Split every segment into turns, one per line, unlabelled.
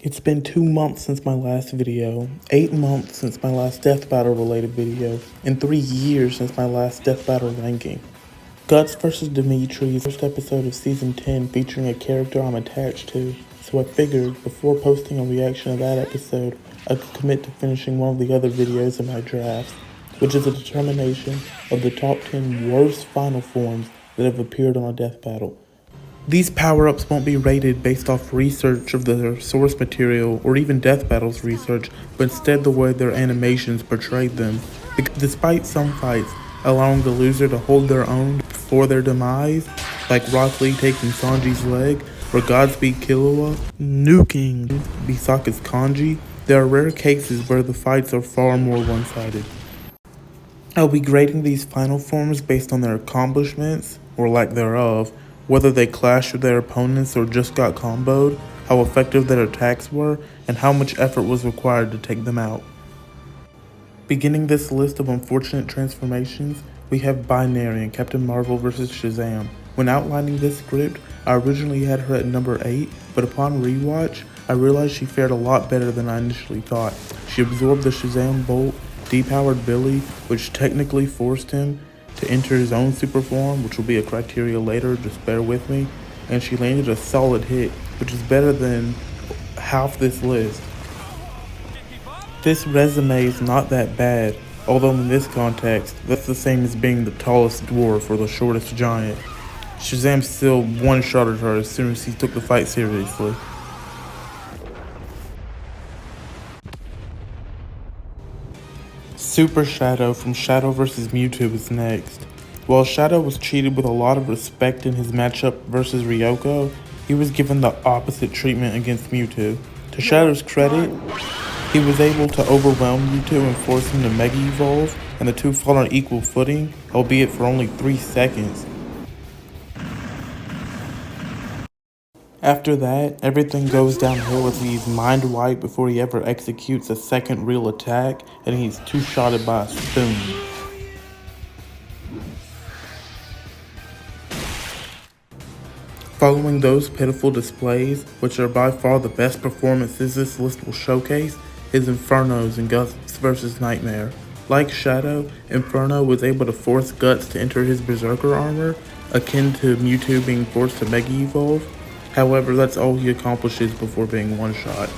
It's been 2 months since my last video, 8 months since my last death battle related video, and 3 years since my last death battle ranking. Guts vs. Dimitri is the first episode of season 10 featuring a character I'm attached to, so I figured before posting a reaction of that episode, I could commit to finishing one of the other videos in my drafts, which is a determination of the top 10 worst final forms that have appeared on a death battle. These power-ups won't be rated based off research of their source material or even Death Battle's research, but instead the way their animations portrayed them. Because despite some fights allowing the loser to hold their own before their demise, like Rock Lee taking Sanji's leg, or Godspeed Killua nuking Bisaka's kanji, there are rare cases where the fights are far more one-sided. I'll be grading these final forms based on their accomplishments, or lack thereof, whether they clashed with their opponents or just got comboed, how effective their attacks were, and how much effort was required to take them out. Beginning this list of unfortunate transformations, we have Binary and Captain Marvel vs. Shazam. When outlining this script, I originally had her at number 8, but upon rewatch, I realized she fared a lot better than I initially thought. She absorbed the Shazam bolt, depowered Billy, which technically forced him to enter his own super form, which will be a criteria later, just bear with me, and she landed a solid hit, which is better than half this list. This resume is not that bad, although in this context, that's the same as being the tallest dwarf or the shortest giant. Shazam still one-shotted her as soon as he took the fight seriously. Super Shadow from Shadow vs. Mewtwo is next. While Shadow was treated with a lot of respect in his matchup versus Ryoko, he was given the opposite treatment against Mewtwo. To Shadow's credit, he was able to overwhelm Mewtwo and force him to Mega Evolve, and the two fought on equal footing, albeit for only 3 seconds. After that, everything goes downhill as he's mind wiped before he ever executes a second real attack, and he's two-shotted by a spoon. Following those pitiful displays, which are by far the best performances this list will showcase, is Inferno's and Guts vs. Nightmare. Like Shadow, Inferno was able to force Guts to enter his Berserker armor, akin to Mewtwo being forced to Mega Evolve. However, that's all he accomplishes before being one-shot.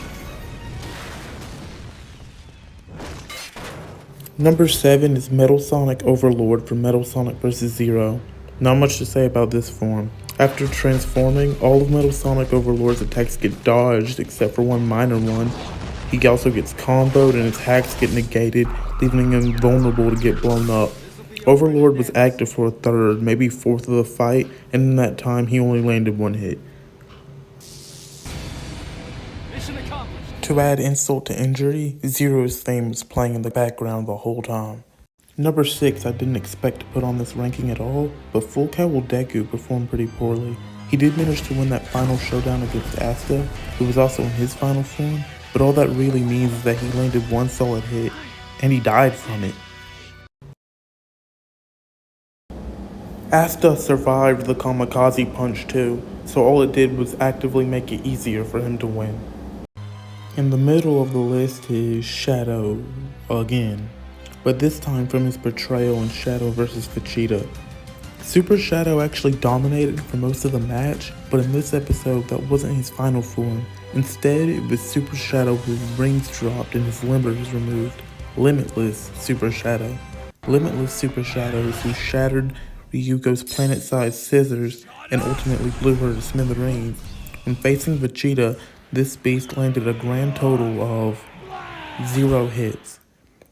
Number 7 is Metal Sonic Overlord from Metal Sonic vs. Zero. Not much to say about this form. After transforming, all of Metal Sonic Overlord's attacks get dodged except for one minor one. He also gets comboed and his hacks get negated, leaving him vulnerable to get blown up. Overlord was active for a third, maybe fourth of the fight, and in that time he only landed one hit. To add insult to injury, Zero's theme was playing in the background the whole time. Number 6 I didn't expect to put on this ranking at all, but Full Cowl Deku performed pretty poorly. He did manage to win that final showdown against Asta, who was also in his final form, but all that really means is that he landed one solid hit, and he died from it. Asta survived the kamikaze punch too, so all it did was actively make it easier for him to win. In the middle of the list is Shadow again, but this time from his portrayal in Shadow vs. Vegeta. Super Shadow actually dominated for most of the match, but in this episode that wasn't his final form. Instead, it was Super Shadow whose rings dropped and his limbers removed. Limitless Super Shadow. Limitless Super Shadow is who shattered Ryuko's planet-sized scissors and ultimately blew her to smithereens. When facing Vegeta, this beast landed a grand total of 0 hits.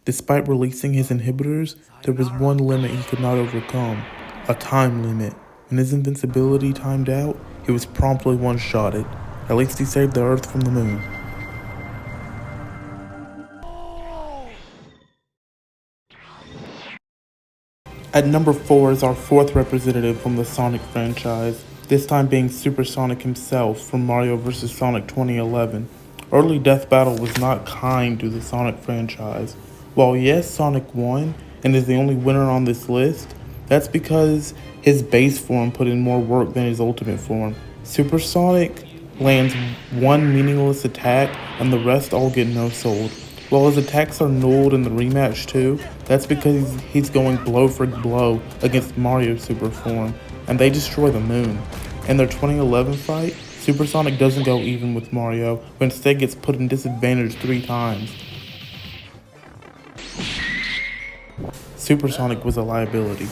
Despite releasing his inhibitors, there was one limit he could not overcome, a time limit. When his invincibility timed out, he was promptly one-shotted. At least he saved the Earth from the moon. At number 4 is our 4th representative from the Sonic franchise, this time being Super Sonic himself from Mario vs. Sonic 2011. Early Death Battle was not kind to the Sonic franchise. While yes, Sonic won, and is the only winner on this list, that's because his base form put in more work than his ultimate form. Super Sonic lands one meaningless attack and the rest all get no-sold. While his attacks are nulled in the rematch too, that's because he's going blow for blow against Mario Super Form, and they destroy the moon. In their 2011 fight, Supersonic doesn't go even with Mario, but instead gets put in disadvantage 3 times. Supersonic was a liability.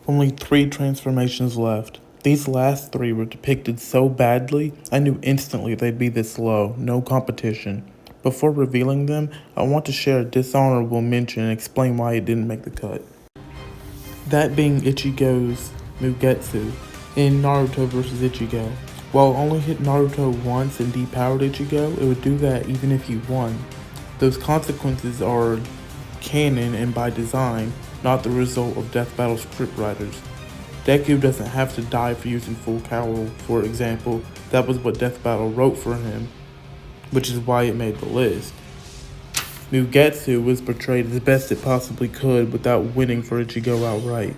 Only 3 transformations left. These last 3 were depicted so badly, I knew instantly they'd be this low, no competition. Before revealing them, I want to share a dishonorable mention and explain why it didn't make the cut. That being Ichigo's Mugetsu in Naruto vs. Ichigo. While it only hit Naruto once and depowered Ichigo, it would do that even if he won. Those consequences are canon and by design, not the result of Death Battle scriptwriters. Deku doesn't have to die for using full Cowl, for example. That was what Death Battle wrote for him, which is why it made the list. Mugetsu was portrayed as best it possibly could without winning for Ichigo outright.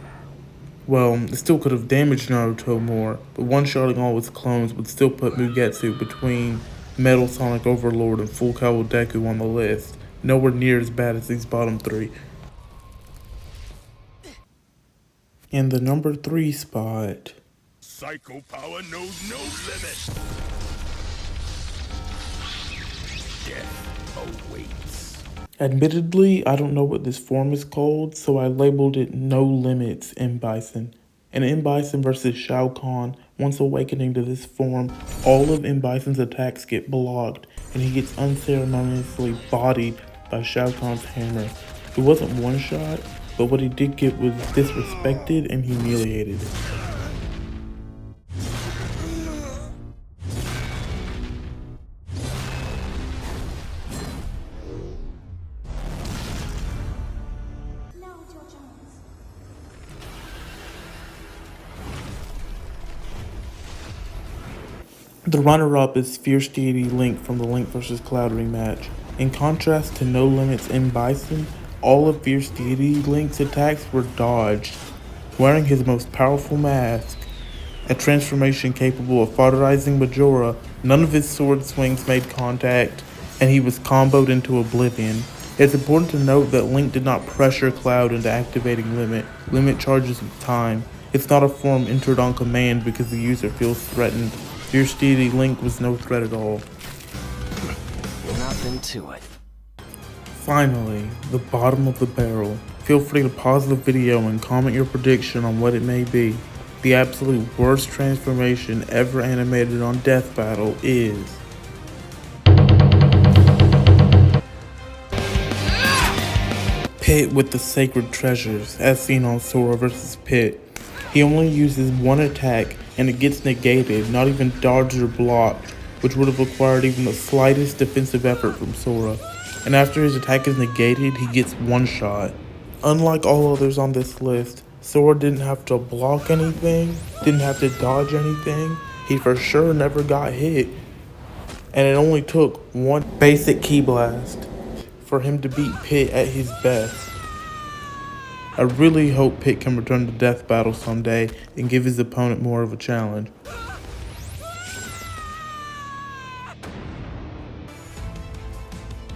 Well, it still could have damaged Naruto more, but one-shotting all his clones would still put Mugetsu between Metal Sonic Overlord and Full Cowl Deku on the list, nowhere near as bad as these bottom 3. In the number 3 spot,
Psycho power knows no limit. Death awaits.
Admittedly, I don't know what this form is called, so I labeled it No Limits M. Bison. In M. Bison vs. Shao Kahn, once awakening to this form, all of M. Bison's attacks get blocked, and he gets unceremoniously bodied by Shao Kahn's hammer. It wasn't one shot, but what he did get was disrespected and humiliated. The runner-up is Fierce Deity Link from the Link vs. Cloud rematch. In contrast to No Limits M. Bison, all of Fierce Deity Link's attacks were dodged. Wearing his most powerful mask, a transformation capable of cauterizing Majora, none of his sword swings made contact, and he was comboed into oblivion. It's important to note that Link did not pressure Cloud into activating Limit. Limit charges with time. It's not a form entered on command because the user feels threatened. Fierce Deity Link was no threat at all.
Nothing to it.
Finally, the bottom of the barrel. Feel free to pause the video and comment your prediction on what it may be. The absolute worst transformation ever animated on Death Battle is... Pit with the Sacred Treasures, as seen on Sora vs. Pit. He only uses one attack and it gets negated, not even dodged or blocked, which would have required even the slightest defensive effort from Sora. And after his attack is negated, he gets one shot. Unlike all others on this list, Sora didn't have to block anything, didn't have to dodge anything, he for sure never got hit. And it only took one basic Ki Blast for him to beat Pit at his best. I really hope Pit can return to Death Battle someday and give his opponent more of a challenge.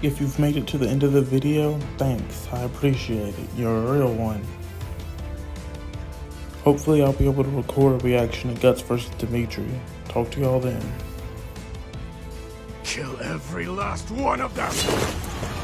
If you've made it to the end of the video, thanks, I appreciate it, you're a real one. Hopefully I'll be able to record a reaction to Guts vs. Dimitri. Talk to y'all then.
Kill every last one of them!